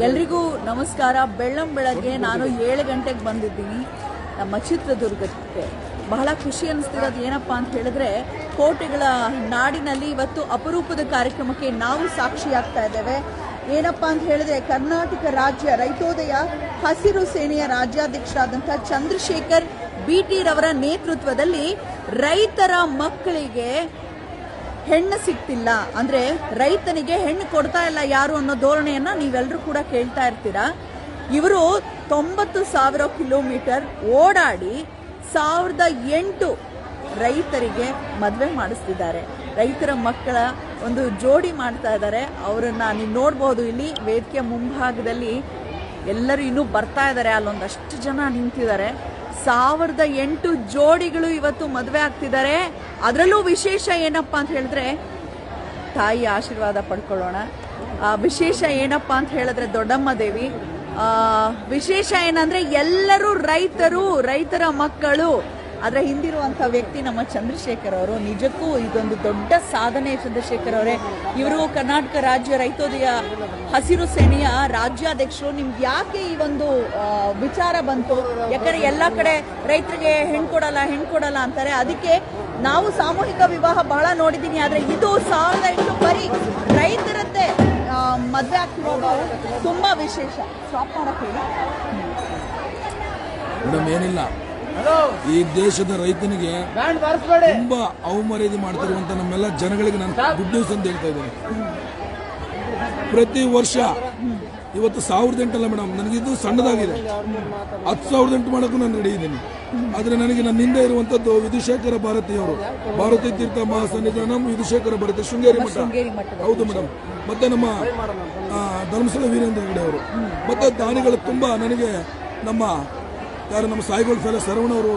ಎಲ್ರಿಗೂ ನಮಸ್ಕಾರ. ಬೆಳಗ್ಗೆ ನಾನು 7 ಗಂಟೆಗೆ ಬಂದಿದ್ದೀನಿ ನಮ್ಮ ಚಿತ್ರದುರ್ಗಕ್ಕೆ. ಬಹಳ ಖುಷಿ ಅನಿಸ್ತಿರೋದು ಏನಪ್ಪ ಅಂತ ಹೇಳಿದ್ರೆ, ಕೋಟೆಗಳ ನಾಡಿನಲ್ಲಿ ಇವತ್ತು ಅಪರೂಪದ ಕಾರ್ಯಕ್ರಮಕ್ಕೆ ನಾವು ಸಾಕ್ಷಿಯಾಗ್ತಾ ಇದ್ದೇವೆ. ಏನಪ್ಪ ಅಂತ ಹೇಳಿದ್ರೆ, ಕರ್ನಾಟಕ ರಾಜ್ಯ ರೈತೋದಯ ಹಸಿರು ಸೇನೆಯ ರಾಜ್ಯಾಧ್ಯಕ್ಷರಾದಂಥ ಚಂದ್ರಶೇಖರ್ BT ರವರ ನೇತೃತ್ವದಲ್ಲಿ ರೈತರ ಮಕ್ಕಳಿಗೆ ಹೆಣ್ಣು ಸಿಗ್ತಿಲ್ಲ, ಅಂದ್ರೆ ರೈತನಿಗೆ ಹೆಣ್ಣು ಕೊಡ್ತಾ ಇಲ್ಲ ಯಾರು ಅನ್ನೋ ಧೋರಣೆಯನ್ನ ನೀವೆಲ್ಲರೂ ಕೂಡ ಕೇಳ್ತಾ ಇರ್ತೀರಾ. ಇವರು 90,000 ಕಿಲೋಮೀಟರ್ ಓಡಾಡಿ 1008 ರೈತರಿಗೆ ಮದುವೆ ಮಾಡಿಸ್ತಿದ್ದಾರೆ. ರೈತರ ಮಕ್ಕಳ ಒಂದು ಜೋಡಿ ಮಾಡ್ತಾ ಇದ್ದಾರೆ. ಅವರನ್ನ ನೀವು ನೋಡ್ಬೋದು, ಇಲ್ಲಿ ವೇದಿಕೆ ಮುಂಭಾಗದಲ್ಲಿ ಎಲ್ಲರೂ ಇನ್ನೂ ಬರ್ತಾ ಇದ್ದಾರೆ. ಅಲ್ಲೊಂದಷ್ಟು ಜನ ನಿಂತಿದ್ದಾರೆ. 1008 ಜೋಡಿಗಳು ಇವತ್ತು ಮದುವೆ ಆಗ್ತಿದ್ದಾರೆ. ಅದರಲ್ಲೂ ವಿಶೇಷ ಏನಪ್ಪ ಅಂತ ಹೇಳಿದ್ರೆ, ತಾಯಿ ಆಶೀರ್ವಾದ ಪಡ್ಕೊಳ್ಳೋಣ. ವಿಶೇಷ ಏನಪ್ಪ ಅಂತ ಹೇಳಿದ್ರೆ, ದೊಡ್ಡಮ್ಮ ದೇವಿ. ವಿಶೇಷ ಏನಂದ್ರೆ, ಎಲ್ಲರೂ ರೈತರ ಮಕ್ಕಳು. ಅದರ ಹಿಂದಿರುವಂಥ ವ್ಯಕ್ತಿ ನಮ್ಮ ಚಂದ್ರಶೇಖರ್ ಅವರು. ನಿಜಕ್ಕೂ ಇದೊಂದು ದೊಡ್ಡ ಸಾಧನೆ ಚಂದ್ರಶೇಖರ್ ಅವರೇ. ಇವರು ಕರ್ನಾಟಕ ರಾಜ್ಯ ರೈತೋದಯ ಹಸಿರು ಸೇನೆಯ ರಾಜ್ಯಾಧ್ಯಕ್ಷರು. ನಿಮ್ಗೆ ಯಾಕೆ ಈ ಒಂದು ವಿಚಾರ ಬಂತು? ಯಾಕಂದ್ರೆ ಎಲ್ಲ ಕಡೆ ರೈತರಿಗೆ ಹೆಣ್ಣು ಕೊಡಲ್ಲ ಅಂತಾರೆ. ಅದಕ್ಕೆ ನಾವು ಸಾಮೂಹಿಕ ವಿವಾಹ ಬಹಳ ನೋಡಿದ್ದೀನಿ, ಆದ್ರೆ ಇದು 1008 ಬರೀ ರೈತರದ್ದೇ ಮದುವೆ ಆಗ್ತಿರೋದು ತುಂಬಾ ವಿಶೇಷ. ಸ್ಟಾಪ್ ಮಾಡಕ್ಕೆ ಏನಿಲ್ಲ, ಈ ದೇಶದ ರೈತನಿಗೆ ತುಂಬಾ ಅವಮರ್ಯಾದೆ ಮಾಡ್ತಿರುವಂತ ನಮ್ಮೆಲ್ಲ ಜನಗಳಿಗೆ ನಾನು ಗುಡ್ ನ್ಯೂಸ್ ಅಂತ ಹೇಳ್ತಾ ಇದ್ದೇನೆ. ಪ್ರತಿ ವರ್ಷ ಇವತ್ತು 1008 ಅಲ್ಲ ಮೇಡಮ್, ನನಗಿದು ಸಣ್ಣದಾಗಿದೆ. 10,008 ಮಾಡೋಕ್ಕೂ ನಾನು ರೆಡಿ ಇದ್ದೀನಿ. ಆದ್ರೆ ನನಗೆ ನನ್ನ ಹಿಂದೆ ಇರುವಂತದ್ದು ವಿಧುಶೇಖರ ಭಾರತಿಯವರು, ಭಾರತೀಯ ತೀರ್ಥ ಮಹಾಸನ್ನಿಧಾನ ವಿಧುಶೇಖರ ಭಾರತಿ ಶೃಂಗೇರಿ ಮಠ. ಹೌದು ಮೇಡಮ್. ಮತ್ತೆ ನಮ್ಮ ಧರ್ಮಸ್ಥಳ ವೀರೇಂದ್ರ ಹೆಗಡೆ ಅವರು, ಮತ್ತೆ ದಾನಿಗಳು ತುಂಬಾ ನನಗೆ ನಮ್ಮ ಸಾಯಿಗೋಲ್ಡ್ ಫೆಲೋ ಶರವಣ ಅವರು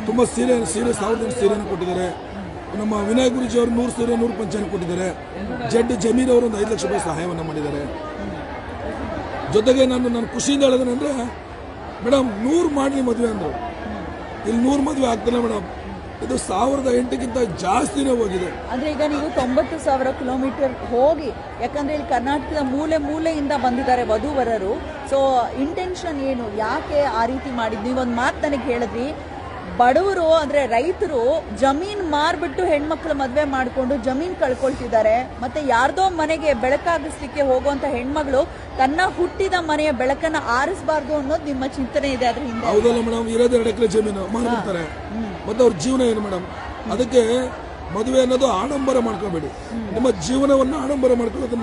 ತುಂಬಾ ಸೀರೆ 1008 ಸೀರೆಯನ್ನು ಕೊಟ್ಟಿದ್ದಾರೆ. ನಮ್ಮ ವಿನಯ್ ಗುರುಜಿ ಅವರು 100 ಸೀರೆ 100 ಪಂಚೆಯನ್ನು ಕೊಟ್ಟಿದ್ದಾರೆ. ಜಡ್ ಜಮೀರ್ ಅವರು ಒಂದು 5 ಲಕ್ಷ ರೂಪಾಯಿ ಸಹಾಯವನ್ನು ಮಾಡಿದ್ದಾರೆ. ಜೊತೆಗೆ ನಾನು ಖುಷಿಯಿಂದ ಹೇಳೋದಂದ್ರೆ, ಮೇಡಮ್ 100 ಮಾಡಲಿ ಮದುವೆ ಅಂದ್ರು. ಇಲ್ಲಿ 100 ಮದುವೆ ಆಗ್ತಿಲ್ಲ ಮೇಡಮ್, ಇದು 1008ಕ್ಕಿಂತ ಜಾಸ್ತಿನೇ ಹೋಗಿದೆ. ಅಂದ್ರೆ ಈಗ ನೀವು 90,000 ಕಿಲೋಮೀಟರ್ ಹೋಗಿ, ಯಾಕಂದ್ರೆ ಇಲ್ಲಿ ಕರ್ನಾಟಕದ ಮೂಲೆಯಿಂದ ಬಂದಿದ್ದಾರೆ ವಧುವರರು. ಸೊ ಇಂಟೆನ್ಷನ್ ಏನು, ಯಾಕೆ ಆ ರೀತಿ ಮಾಡಿದ್? ನೀವೊಂದು ಮಾತು ನನಗೆ ಹೇಳಿದ್ರಿ, ಬಡವರು ಅಂದ್ರೆ ರೈತರು ಜಮೀನ್ ಮಾರ್ಬಿಟ್ಟು ಹೆಣ್ಮಕ್ಳು ಮದ್ವೆ ಮಾಡ್ಕೊಂಡು ಜಮೀನ್ ಕಳ್ಕೊಳ್ತಿದ್ದಾರೆ. ಮತ್ತೆ ಯಾರ್ದೋ ಮನೆಗೆ ಬೆಳಕಾಗಿಸ್ಲಿಕ್ಕೆ ಹೋಗುವಂತ ಹೆಣ್ಮಗಳು ತನ್ನ ಹುಟ್ಟಿದ ಮನೆಯ ಬೆಳಕನ್ನ ಆರಿಸಬಾರ್ದು ಅನ್ನೋದು ನಿಮ್ಮ ಚಿಂತನೆ ಇದೆ ಅದ್ರ ಹಿಂದೆ. ಹೌದಲ್ಲ ಮೇಡಮ್, ಇರೋದೇ 2 ಎಕರೆ ಜಮೀನು ಮಾಡ್ಬಿಡ್ತಾರೆ. ಮತ್ತೆ ಅವ್ರ ಜೀವನ ಏನು ಮೇಡಮ್? ಅದಕ್ಕೆ ಮದುವೆ ಅನ್ನೋದು ಆಡಂಬರ ಮಾಡ್ಕೋಬೇಡಿ. ನಿಮ್ಮ ಜೀವನವನ್ನು ಆಡಂಬರ ಮಾಡ್ಕೊಳ್ಳೋದು